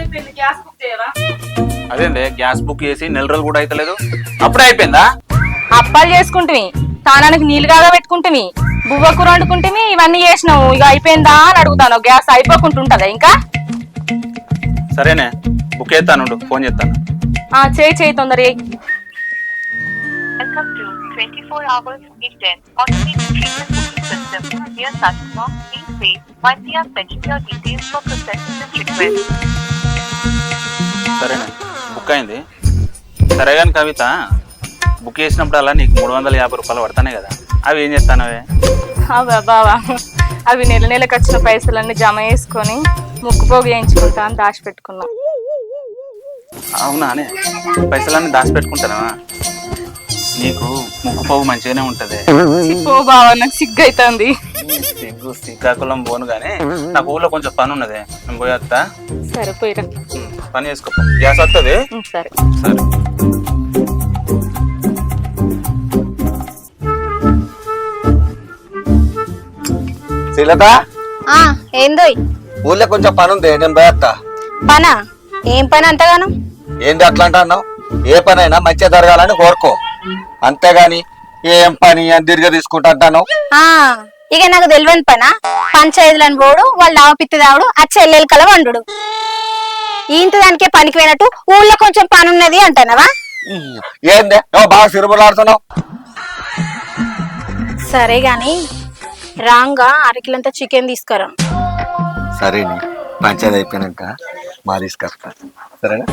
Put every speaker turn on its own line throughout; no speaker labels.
అయిపోయింది, gas book చేయవా?
అదేందే gas book చేసి నెల రోజులు కూడా అయితలేదు, అప్పుడే అయిపోయిందా?
అప్పాలు చేసుకుంటువి, తానానికి నీళ్ళు కాగా పెట్టుకుంటువి, బువ్వ కూర వండుకుంటువి, ఇవన్నీ చేసినావు. ఇక అయిపోయిందా అని అడుగుతాను. గ్యాస్ అయిపోకుంటుంటదా ఇంకా?
సరేనే బుక్ చేస్తాను, ఫోన్ చేస్తాను.
చేయి తొందర చేయి.
Welcome to 24 hours Eastern Automated Treatment Booking System. Dear customer, please wait while we are fetching your details for processing this request.
సరేనే బుక్ అయింది. సరే కానీ కవిత, బుక్ చేసినప్పుడల్లా నీకు 350 రూపాయలు పడతానే కదా, అవి ఏం చేస్తానవే?
బావా, అవి నెల నెలకు వచ్చిన పైసలన్నీ జమ చేసుకొని ముక్కుపోగు వేయించుకుంటా అని దాచిపెట్టుకున్నాం.
అవునా అనే పైసలన్నీ దాచిపెట్టుకుంటానా? నీకు ముక్కు పోగు మంచిగానే ఉంటది.
పో బావా, నాకు సిగ్గు అవుతుంది.
సిగ్గు శ్రీకాకుళం పోను గానీ నాకు ఊళ్ళో కొంచెం పని ఉన్నది, నేను పోయేస్తా.
సరే పోయిరా,
పని చేసుకో, గ్యాస్ వస్తుంది.
సరే
సరే.
శ్రీలత,
ఏందో
ఊళ్ళో కొంచెం పని ఉంది, నేను పోయేస్తా.
పనా? ఏం పని అంతగానం?
ఏంది అట్లా అంటున్నావు? ఏ పని అయినా మంచిగా జరగాలని కోరుకో, అంతేగాని ఏం పని అని తిరిగి తీసుకుంటా అంటాను.
ఇక నాకు తెలియని పనా? పంచాయతీలను పోడు, వాళ్ళు ఆవపిత్తి తావుడు, ఆ చెల్లెలు కల వండు. ఇంత దానికే పనికి పోయినట్టు ఊళ్ళో కొంచెం పని ఉన్నది అంటానవా?
ఏందే నువ్వు బాగా సిరుబులాడుతున్నావు?
సరే గాని రాంగా అరకిలంతా చికెన్ తీసుకురా.
సరే పంచాయతీ అయిపోయినాక మా తీసుకొస్తా, సరేనా?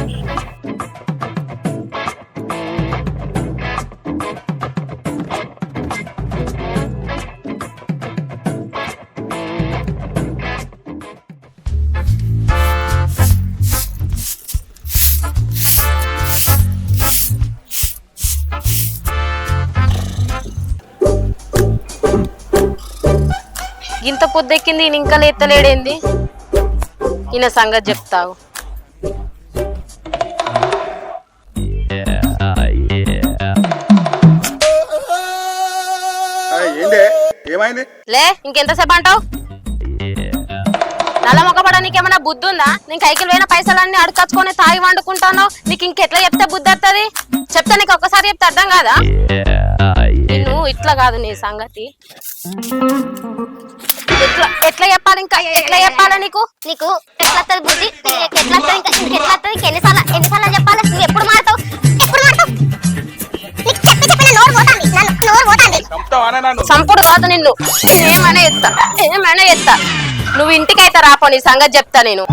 ఇంత పొద్దెక్కింది, ఈయన ఇంకా లేత్తలేడేంది? ఈయన సంగతి చెప్తావు. లే, ఇంకెంతసేపు అంటావు? నల్ల మొక్కపడ నీకేమన్నా బుద్ధి ఉందా? నేను కైకిలు పోయిన పైసలన్నీ అడకచ్చుకొని తాగి వండుకుంటాను. నీకు ఇంకెట్లా చెప్తే బుద్ధి వస్తుంది? చెప్తా, నీకు ఒక్కసారి చెప్తే అర్థం కాదా? నిన్ను ఇట్లా కాదు నీ సంగతి. ఎట్లా చెప్పాలి? ఇంకా ఎట్లా చెప్పాలా నీకు? నీకు ఎట్లా బుద్ధి? ఎట్లా ఎన్నిసార్లు చెప్పాలి? నువ్వు ఎప్పుడు మారుతావు? సంపుడు కాదు నిన్ను, ఏమైనా ఎత్తా. నువ్వు ఇంటికైతే రాపో, నీ సంగతి చెప్తా నేను.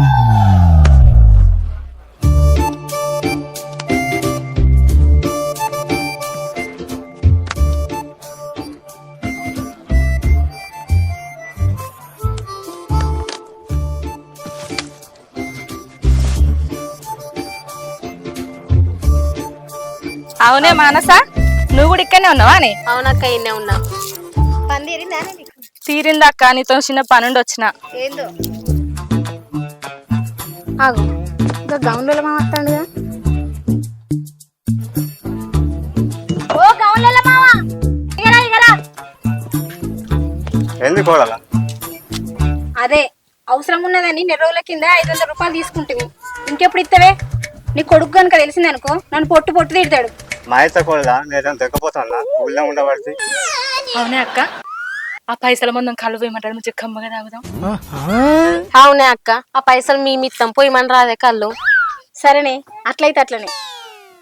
అవునే మానస, నువ్వు కూడా ఇక్కడనే ఉన్నావా? అని.
అవునక్క, ఇన్నే ఉన్నా.
తీరిందక్క, నీతో చిన్న పనుండి వచ్చిన.
ఏందో గౌన్లలో మాట్లాడుగా. ఓ గౌన్లలో మావా,
ఎందుకు కోడలా?
అదే అవసరం ఉన్నదని నెల రోజుల కింద 500 రూపాయలు తీసుకుంటుంది. ఇంకెప్పుడు ఇస్తావే? నీ కొడుకు కనుక తెలిసిందనుకో నన్ను పొట్టు తిడతాడు.
మా అయితే కోడలా, నేను తెగపోతున్నా ఊళ్ళో ఉండబడితే.
అవునే అక్క, ఆ పైసల మందం కళ్ళు పోయమంటారు, మంచిగా కమ్మగా తాగుదాం.
అవునే అక్క, ఆ పైసలు మేమిత్తాం, పోయమని రాదే కళ్ళు. సరేనే, అట్లయితే అట్లనే.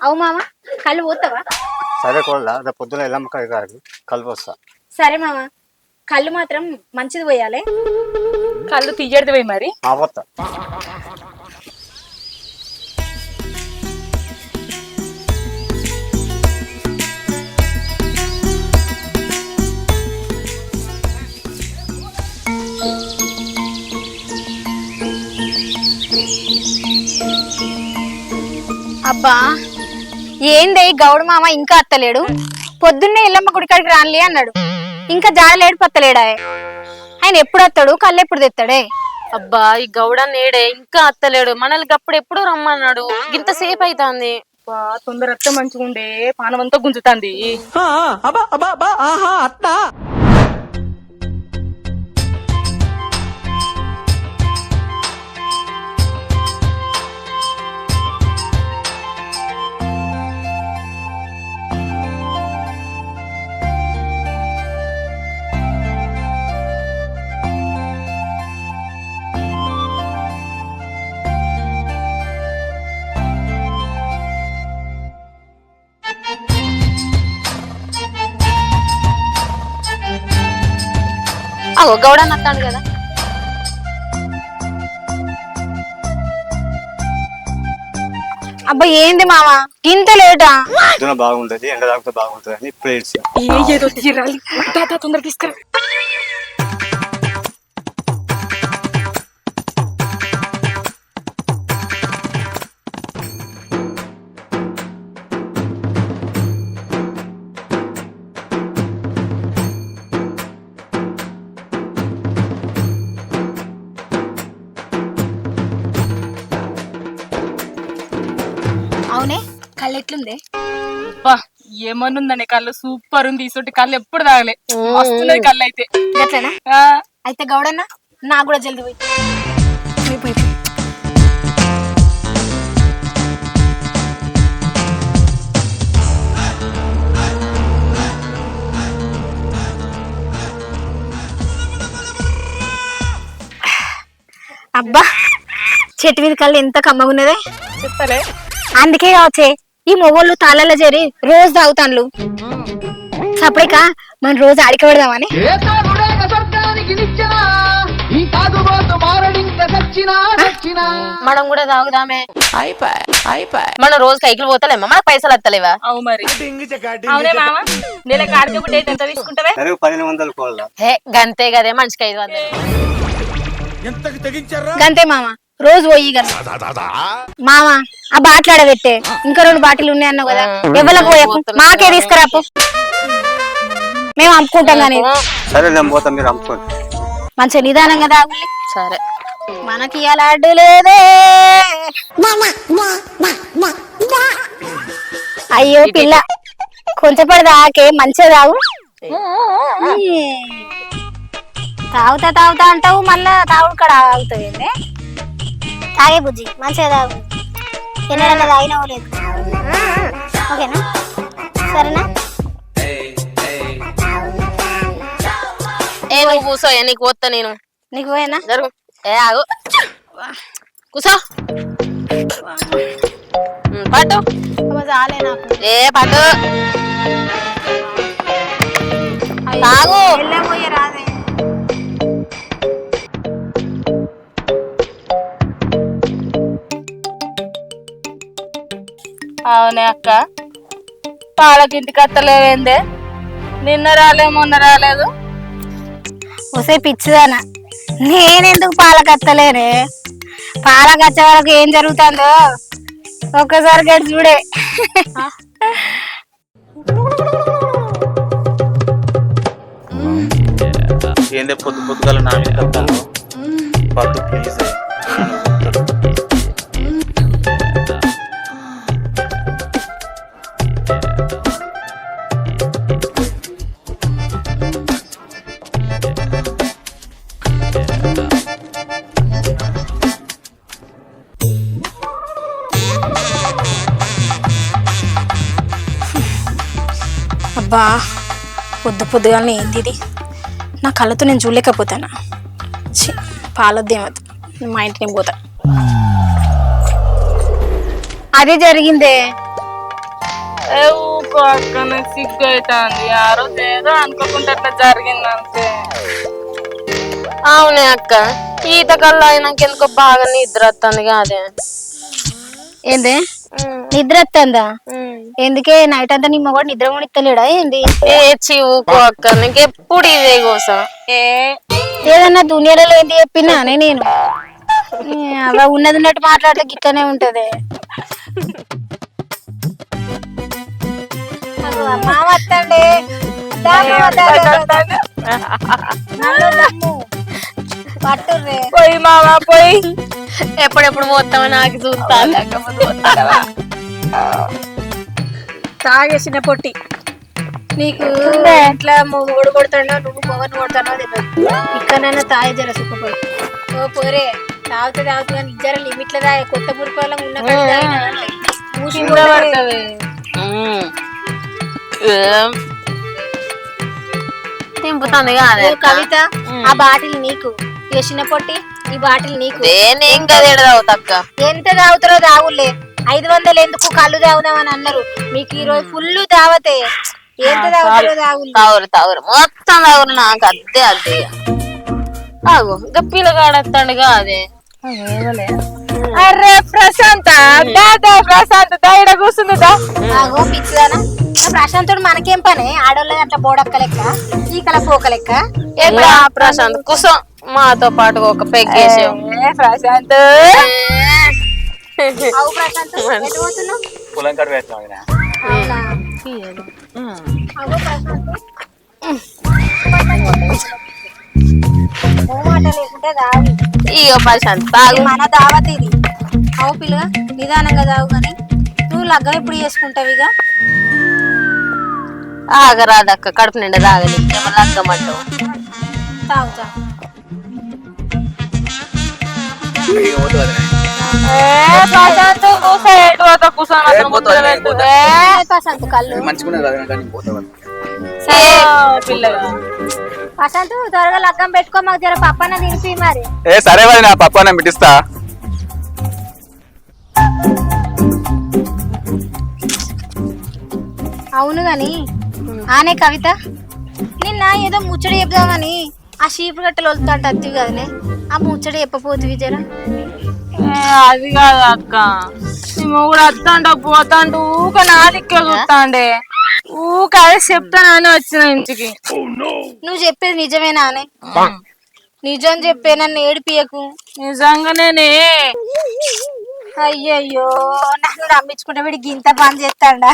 అవు మామ, కళ్ళు పోతావా?
సరే కోడలా, పొద్దున ఎల్లమ్మ కాదు కలిపి వస్తా.
సరే మామ, కళ్ళు మాత్రం మంచిది పోయాలి.
కళ్ళు తీయడిది పోయి మరి.
పోతా.
అబ్బా, ఏందే గౌడు మామ ఇంకా అత్తలేడు? పొద్దున్నే ఇల్లమ్మ గుడికాడికి రానిలే అన్నాడు, ఇంకా జాడలేడు పత్తలేడా? ఆయన ఎప్పుడు వస్తాడు? కళ్ళు ఎప్పుడు తెస్తాడే?
అబ్బా, ఈ గౌడ నేడే ఇంకా అత్తలేడు. మనల్ని అప్పుడు ఎప్పుడు రమ్మన్నాడు, ఇంత సేపు అవుతుంది.
తొందర అత్త మంచిగా ఉండే, పానమంతా గుంజుతాంది.
అగో గౌడన్న అత్తాడు కదా.
అబ్బా ఏంది మామ ఇంత లేటా?
పొద్దున బాగుంటది, ఎండ తాగితే బాగుంటది అని ప్రేయర్స్.
ఏదో తీరాలి తొందర తీసుకురా.
అవునే కళ్ళు ఎట్లుంది?
ఏమనుందనే కళ్ళు సూపర్ ఉంది. ఇసొంటి కళ్ళు ఎప్పుడు తాగలే, వస్తున్నాయి కళ్ళు అయితే.
గట్లనా? అయితే గౌడన్న నాకు కూడా జల్ది పోయి అబ్బా చెట్టు మీద కళ్ళు ఎంత కమ్మగున్నదే
చెప్తారే.
అందుకే కావచ్చే ఈ మొగోళ్ళు తాళాల చేరి రోజు తాగుతాన్లు. సపరేక మనం రోజు ఆడికి పెడదామని.
మనం కూడా తాగుదామే. మనం రోజు కైకిలు పోతలేమా? మనకు పైసలు వస్తలేవా?
అవు మరి. అవునే మామ, నెల కాడికి బుట్టి అయితే ఎంత తీసుకుంటావే?
1800 కోళ్ళ.
హే గంతే కదే, మనిషికి 500.
గంతే మామ, రోజు పోయి కదా మామ. ఆ బాటిల్ ఆడబెట్టే, ఇంకా 2 బాటిల్ ఉన్నాయి అన్నావు కదా, ఎవరికి పోయకు, మాకే తీసుకురాపు, మేము అమ్ముకుంటాం. కానీ
సరే నేను పోతా, మీరు అమ్ముకోండి.
మంచిగా నిదానంగా తాగులే.
సరే.
మనకి ఇలా అడ్డు లేదే. అయ్యో పిల్ల, కొంచెం పడి తాకే, మంచిగా తాగు. తాగుతా తాగుతా అంటావు, మళ్ళా తాగుడు కడ ఆగుతుంది. తాగే బుజ్జి, మంచిగా తాగు. ఎన్నడన్నా తాగినావు లేదు? ఓకేనా? సరేనా?
ఏ నువ్వు కూసో, నీకు పోతా నేను.
నీకు పోయేనా?
జరుగు. ఏ ఆగు, కూసో. పట్టు.
చాలే నాకు.
ఏ పట్టు, తాగు.
వెళ్ళబోయే రాదే.
అవునే అక్క, పాలకింటికి అత్తలేవేందే? నిన్న రాలే, మొన్న రాలేదు.
ఒసే పిచ్చిదానా, నేనెందుకు పాలకత్తలేనే? పాలకచ్చే వరకు ఏం జరుగుతుందో ఒక్కసారి గడి చూడే.
ఏందే పొద్దు పొద్దుగాల నా మీద కప్తాను పట్టు ప్లీజ్.
అబ్బా పొద్దు పొద్దుగానే ఏంది ఇది? నా కళ్ళతో నేను చూడలేకపోతానా. పాలొద్దేమద్దు, మా ఇంటికి నేను పోతా. అదే జరిగిందే.
ఊకో అక్క, నాకు సిగ్గు అవుతుంది. ఆ రోజు ఏదో అనుకోకుండా అట్లా జరిగింది అంతే.
అవునే అక్క, ఈత కల్లా అయినాక ఎందుకో బాగా నిద్ర వస్తుంది కాదే.
ఏంది నిద్ర వస్తుందా? ఎందుకే నైట్ అంతా నిమ్మ కూడా నిద్ర కొనిస్తలేడా ఏంది?
ఏ ఊకో అక్క, నీకెప్పుడు ఇదే కోసం.
ఏదన్నా దునియాలో ఏంది చెప్పినా నేను అలా ఉన్నది ఉన్నట్టు మాట్లాడితే గిట్టనే ఉంటది.
పోయి మావా పోయి,
ఎప్పుడెప్పుడు పోతామని నాకు చూస్తాను.
తాగేసిన పొట్టి నీకు ఎట్లా మొగుడు కొడతాడో, నువ్వు మొగను కొడతానో తెలియదు. ఇక్కడైనా తాగి జర సుఖపడి. ఓ పోరే, తాగుతా తాగుతా కానీ జర లిమిట్ లో తాగే. కొత్త మురిపాలం ఉన్న
తింపుతుంది కాదే.
కవిత, ఆ బాటిల్ నీకు. ఇక చిన్న పొట్టి, ఈ బాటిల్ నీకు.
ఇంకా తాగుతా.
ఎంత తాగుతారో తాగులే. 500 ఎందుకు, కళ్ళు తాగుదామని అన్నారు. మీకు ఈ రోజు ఫుల్ తావతే. ఎంత తాగుతారో తాగులు.
తాగురు మొత్తం తాగురు, నాకు అద్దే అద్దే.
ఆగు ఇంకా పిల్లగాడత్తాడుగా అదే
అరే ప్రశాంత దాదా ప్రశాంత్ దైడ కూర్చుందా
ఆగో పిచ్చిదానా ప్రశాంతుడు మనకేం పని ఆడోళ్ళది అట్లా బోడక్క లెక్క ఈకల పోక లెక్క
ఎట్లా ప్రశాంత్ కూర్చో మాతో పాటు ఒక పెగ్గేసి
ప్రశాంత్
అవు ప్రశాంత్ ఎటు పోతున్నావు?
పొలం కాడ పెట్టినావు వదినా.
అవునా? అగో ప్రశాంత్ మాట లేకుంటే దావు
ఇక ప్రశాంత్ తాగు
మన దావత్ ఇది అవు పిల్లగా నిదానంగా దావు కానీ నువ్వు లగ్గం ఎప్పుడు చేసుకుంటావు ఇక
ఆగరాదక్క కడుపు నిండా తాగలి ఏమన్నా అగ్గమంటావు
తాగు తాగు
ఇక పోతు వదినా.
ప్రశాంత్ కూర్చో ఎటు పోతా కూర్చోను
ప్రశాంత్ కళ్ళు
మంచిగున్నది వదినా, కానీ పోతా వదినా.
పిల్లగా
ప్రశాంత్ త్వరగా లగ్గం పెట్టుకో మాకు జర పప్పన్న తినిపి మరి
ఏ సరే వదినా, పప్పు అన్నం పెట్టిస్తా.
అవును గాని ఆనే కవిత నిన్న ఏదో ముచ్చట చెప్దామని ఆ షీపు గట్టలు వదులుతాంట అత్తివి కదనే ఆ ముచ్చట చెప్పపోతువి జర
అది కాదు అక్క మేము కూడా వస్తాంట పోతాంట ఊక నాదిక్కే చూస్తాండే ఊక అదే చెప్తానని వచ్చిన ఇంటికి
నువ్వు చెప్పేది నిజమేనా ఆనే నిజం చెప్పే నన్ను ఏడిపియకు
నిజంగానే
అయ్యయ్యో నన్ను నమ్మించుకుంటే వీడికి గింత పని చేస్తాడా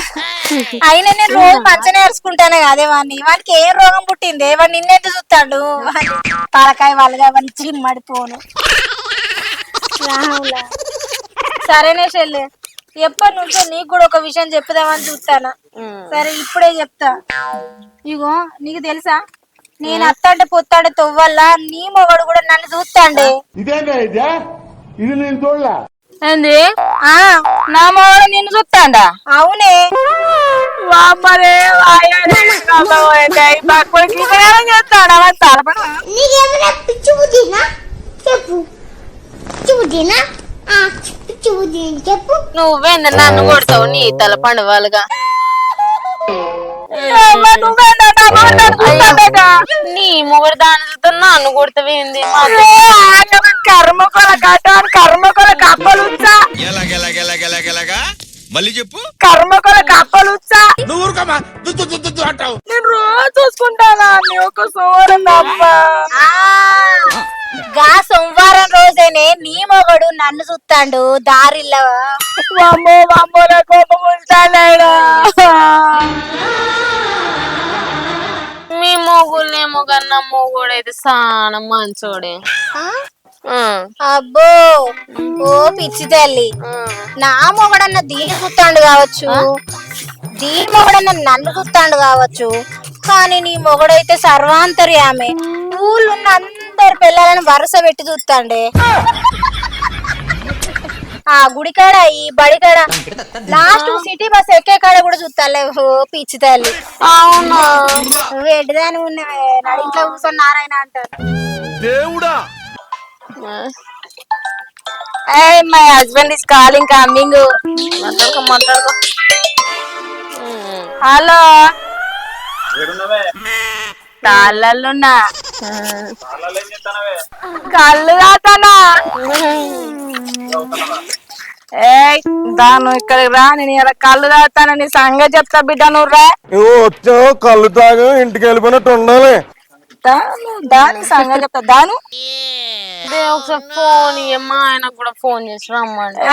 అయినా నేను రోజు మంచిగా నేర్చుకుంటానే అదే వానికి ఏం రోగం పుట్టింది వాడు నిన్నెంత చూస్తాడు పాలకాయ వాళ్ళగా మంచి మడిపోను రావులా. సరేనే చెల్లె ఎప్పటి నుంచో నీకు కూడా ఒక విషయం చెప్పుదామని చూస్తానా సరే ఇప్పుడే చెప్తా ఇగో నీకు తెలుసా నేను అత్తంటే పొత్తాడే తొవ్వల్లా నీ మొగడు కూడా నన్ను చూస్తాండే
ఏంది నా మొగడు నిన్ను చూస్తాండా
అవునే
వామ్మరే చేస్తాడా
నీకేమైనా పిచ్చి బుద్ధినా చెప్పు పిచ్చి బుద్ధినా పిచ్చి బుద్ధి చెప్పు
నువ్వేంద నన్ను కొడతావు నీ తల పండువాలుగా నీ మొగుడు దాని చూస్తా నన్ను కొడతావేంది
కర్మకొల కట్టాను కర్మకొల కప్పలుచ్చా
మళ్ళీ చెప్పు
కర్మకొల కప్పలుచ్చా నేను రోజు చూసుకుంటానా నీ ఒక సోరం అమ్మా
గా సోమవారం రోజేనే నీ మొగడు నన్ను చూస్తాడు దారిలో
వామ్మో వామ్మోల కోపం ఉంటాడా
మీ మొగుళ్ళేమో కన్నా మొగుడు అయితే చాలా మంచోడే
అబ్బో ఓ పిచ్చి తల్లి నా మొగడన్న దీని చూస్తాడు కావచ్చు దీని మొగడన్న నన్ను చూస్తాడు కావచ్చు కానీ నీ మొగడైతే సర్వాంతర్యామే ఊళ్ళున్న అందరి పిల్లలను వరుస పెట్టి చూస్తాండే ఆ గుడికాడ ఈ బడికాడ లాస్ట్ సిటీ బస్ ఎక్కే కాడ కూడా చూస్తాలే ఓ పిచ్చి తల్లి
అవునా
నువ్వు ఎడ్డిదాని ఉన్నావే నడింట్లో కూర్చొని నారాయణ అంటారు
దేవుడా
my husband is calling coming
మాట్లాడుకో
హలో తాళ్ళున్నా కళ్ళు కాతానా దాను ఇక్కడికి రా నేను ఇలా కళ్ళు తాగుతాను నీ సంగతి చెప్తా బిడ్డ నువ్వు రా
వచ్చావు కళ్ళు తాగా ఇంటికి వెళ్ళిపోయినట్టు ఉండాలి
దాని సంగతి చెప్తా దాను
ఒకసారి ఫోన్ మా ఆయనకు కూడా ఫోన్ చేసి రమ్మంటే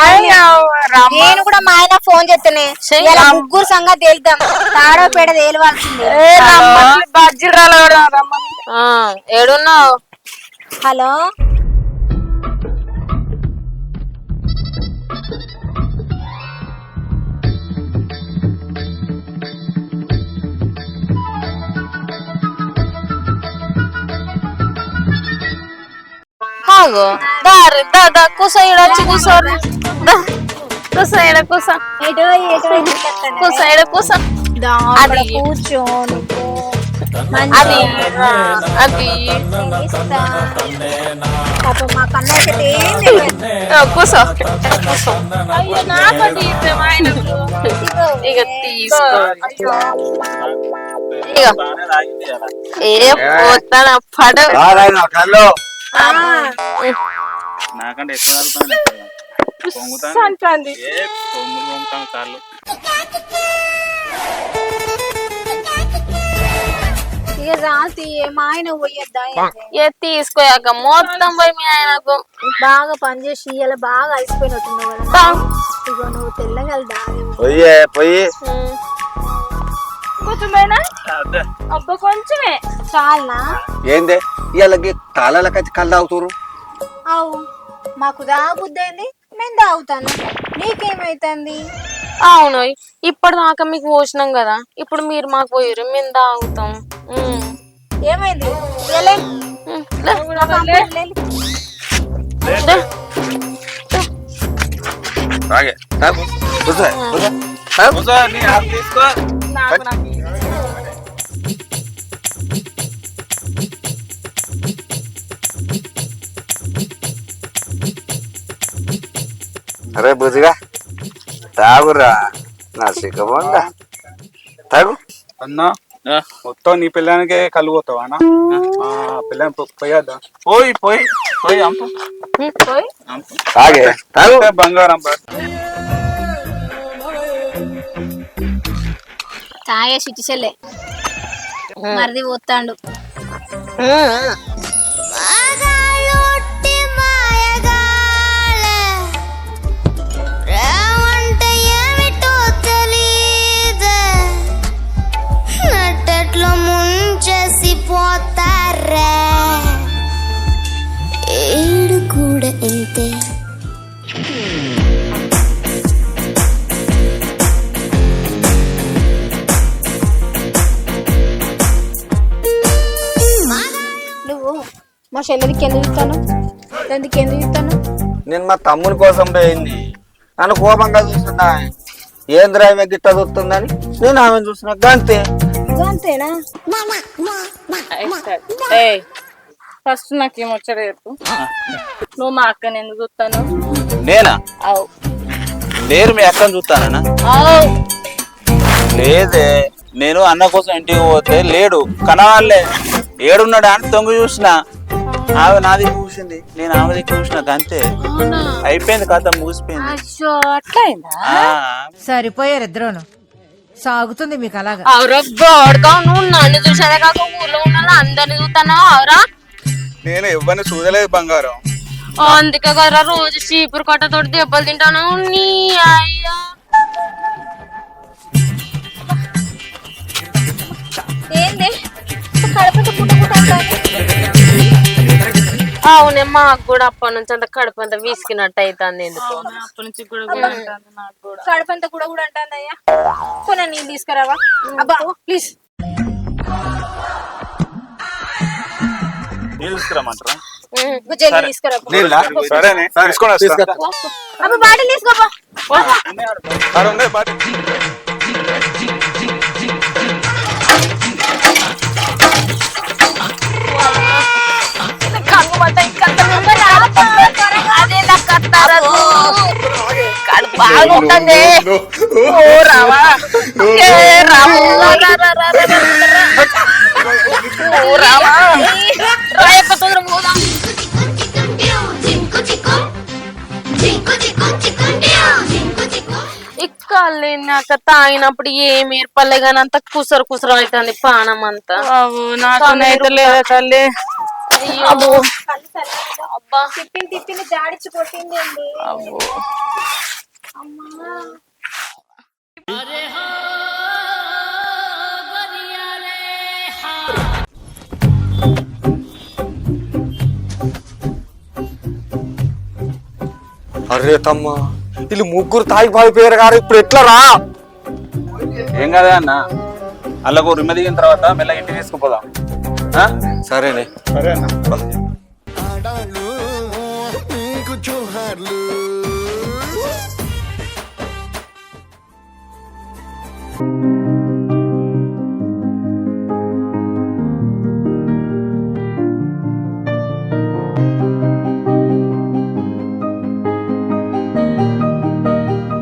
నేను కూడా మా ఆయన ఫోన్ చేస్తేనే ఇలా ముగ్గురు సంగతి తేలుతాం తాడో పేడ తేలవాల్సిందే
బజ్జీరాలు
ఏడున్నావు
హలో
ఆగో దారి దాదా కూసో ఈడ వచ్చి కూసోరు కూసో ఈడ కూసో
ఎటో ఎటో
కూసో ఈడ కూసో
అది కూర్చో
అది అది
మా కన్నా
కూసో కూసో ఇక తీసుకో ఇక ఏ పోతాన పడ
కళ్ళు
నాకంటే ఎక్కువ తాగుతాను పొంగుతాను
అంటుంది
పొంగులు పొంగుతాను కాళ్ళు.
ఇక రాతి మా ఆయన పోయొద్దా
ఏ తీసుకోయాక మొత్తం పోయి మీ ఆయనకు
బాగా పనిచేసి ఇలా బాగా అలసిపోయినట్టున్నావు కదా ఇగో నువ్వు తెల్లగలదా
పొయ్యే పొయ్యి
కొంచెమేనా అబ్బా కొంచెమే
చాలనా
ఏందే ఇవాళకి తాళాల కచ్చి కళ్ళు తాగుతురు.
అవు మాకు తాగుద్దేంది మేము తాగుతాను నీకేమైతుంది
అవును ఇప్పటిదాకా మీకు పోసినాం కదా ఇప్పుడు మీరు మాకు పోయారు మేము తాగుతాం.
ఏమైంది లే.
తాగే తాగు కూర్చో, కూర్చో.
కూర్చో, నీ ఆకు తీసుకో.
అరే బుజ్జిగా తాగురా నా సిగ్గబోందా తాగు.
అన్నా మొత్తం నీ పిల్లానికే కళ్ళు పోతావా అన్న? పిల్లని పోయద్దా?
పోయి పోయి పోయి అంపు
తాగే తాగు.
బంగారం
తాగే చిట్టిచెల్లె మరిది పోతాండు
ముంచేసి పోతారా ఏడు కూడా ఇంతే.
నువ్వు మా చెల్లెదికి ఎందుకు ఇస్తాను దానికి ఎందుకు ఇస్తాను
నేను మా తమ్ముని కోసం పోయింది నన్ను కోపంగా చూస్తున్నా ఏంద్ర ఆమె గిట్ట చూస్తుందని నేను ఆమె చూస్తున్నా అంతే.
అంతేనా
ఫస్ట్ నాకేం వచ్చాడు చెప్పు నువ్వు మా అక్కని ఎందుకు చూస్తాను
నేనా
అవు
లేరు మీ అక్కని చూస్తానా లేదే నేను అన్న కోసం ఇంటికి పోతే లేడు కనవాళ్ళే ఏడున్నాడు అని తొంగి చూసిన ఆమె నాది చూసింది నేను ఆమె దగ్గర చూసిన అంతే అయిపోయింది కథ ముగిసిపోయింది.
సరిపోయారు ఇద్దరును సాగుతుంది మీకు అలాగా
అవురా నువ్వు నన్ను చూసేదే కాక ఊర్లో ఉన్న అందరిని చూస్తున్నావు అవురా
నేను ఎవరిని చూడలేదు బంగారం.
అందుకే కదరా రోజు చీపురు కట్టతోటి దెబ్బలు తింటాను నీ అయ్యా.
ఏంది కడుపుతో పుట్ట
అవునే మాకు కూడా అప్పటి నుంచి అంత కడుపు అంతా వీసుకున్నట్టు అవుతుంది ఎందుకు
అప్పటి నుంచి కూడా
కడుపంతా కూడా కూడా అంటుందయ్యా కొన నీళ్ళు తీసుకురావా అబ్బా ప్లీజ్
నీళ్ళు తీసుకురామంటారా?
జల్దీ తీసుకురా
సరేనే తీసుకొని వస్తా.
అబ్బా బాటిల్ తీసుకోపా
ఆడ ఉండే బాటి.
బాగుంటుంది ఇక్కడ నాకు తాగినప్పుడు ఏం ఏర్పడలే కానీ అంత కుసరు కుసరు అవుతుంది పానం అంతా.
నాకైతే లేదా తల్లి
అబ్బా
తిప్పింది జాడిచ్చి కొట్టింది అండి
అరే తమ్మ వీళ్ళు ముగ్గురు తాగి పారిపోయారు గారు ఇప్పుడు ఎట్లా రా?
ఏం కదా అన్న అల్లకు రిమ్మ దిగిన తర్వాత మెల్ల ఇంటికి తీసుకుపోదాం.
సరేనే
సరే అన్న.
జోహార్లు